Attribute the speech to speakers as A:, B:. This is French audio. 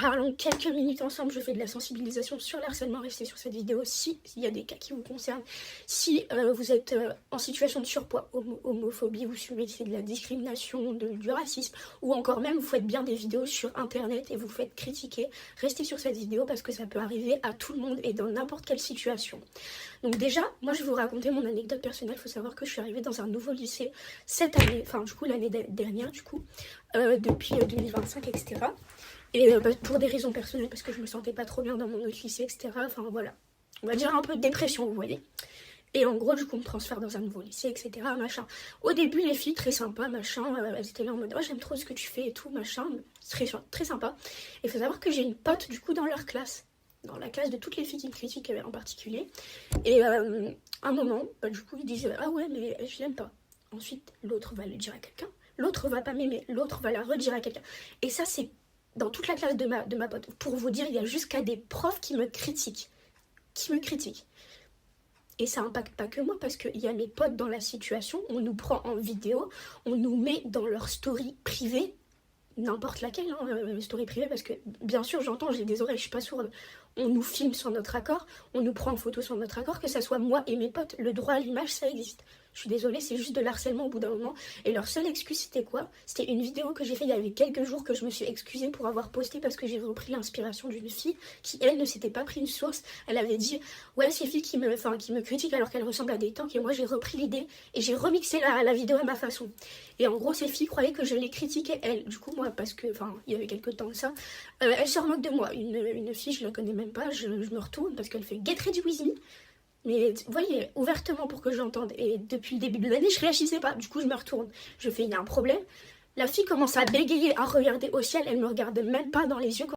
A: parlons quelques minutes ensemble. Je fais de la sensibilisation sur le harcèlement. Restez sur cette vidéo s'il y a des cas qui vous concernent. Si vous êtes en situation de surpoids, homophobie, vous subissez de la discrimination, du racisme, ou encore même vous faites bien des vidéos sur internet et vous faites critiquer, restez sur cette vidéo parce que ça peut arriver à tout le monde et dans n'importe quelle situation. Donc déjà, moi je vais vous raconter mon anecdote personnelle. Il faut savoir que je suis arrivée dans un nouveau lycée cette année, enfin du coup l'année dernière du coup, depuis 2025, etc. Et pour des raisons personnelles, parce que je me sentais pas trop bien dans mon autre lycée, etc. Enfin voilà, on va dire un peu de dépression, vous voyez. Et en gros, du coup, on me transfère dans un nouveau lycée, etc. Machin. Au début, les filles, très sympas, machin, elles étaient là en mode « Oh, j'aime trop ce que tu fais et tout, machin. » Très, très sympa. Et il faut savoir que j'ai une pote, du coup, dans leur classe. Dans la classe de toutes les filles qui me critiquent en particulier. Et un moment, du coup, ils disent « Ah ouais, mais je l'aime pas. » Ensuite, l'autre va le dire à quelqu'un. L'autre va pas m'aimer. L'autre va la redire à quelqu'un. Et ça, c'est dans toute la classe de ma pote. Pour vous dire, il y a jusqu'à des profs qui me critiquent. Et ça impacte pas que moi, parce qu'il y a mes potes dans la situation, on nous prend en vidéo, on nous met dans leur story privée, n'importe laquelle, story privée, parce que bien sûr j'entends, j'ai des oreilles, je suis pas sourde, on nous filme sans notre accord, on nous prend en photo sans notre accord, que ça soit moi et mes potes, le droit à l'image ça existe. Je suis désolée, c'est juste de l'harcèlement au bout d'un moment. Et leur seule excuse, c'était quoi? C'était une vidéo que j'ai fait il y avait quelques jours que je me suis excusée pour avoir posté parce que j'ai repris l'inspiration d'une fille qui, elle, ne s'était pas pris une source. Elle avait dit, ouais, ces filles qui me critiquent alors qu'elles ressemblent à des tanks. Et moi, j'ai repris l'idée et j'ai remixé la vidéo à ma façon. Et en gros, ces filles croyaient que je les critiquais, elles. Du coup, moi, parce que, il y avait quelques temps que ça, elle se remoque de moi. Une fille, je la connais même pas, je me retourne parce qu'elle fait Get Ready With Me. Mais vous voyez, ouvertement pour que j'entende. Et depuis le début de l'année, je réagissais pas. Du coup, je me retourne. Je fais, il y a un problème. La fille commence à bégayer, à regarder au ciel. Elle me regarde même pas dans les yeux.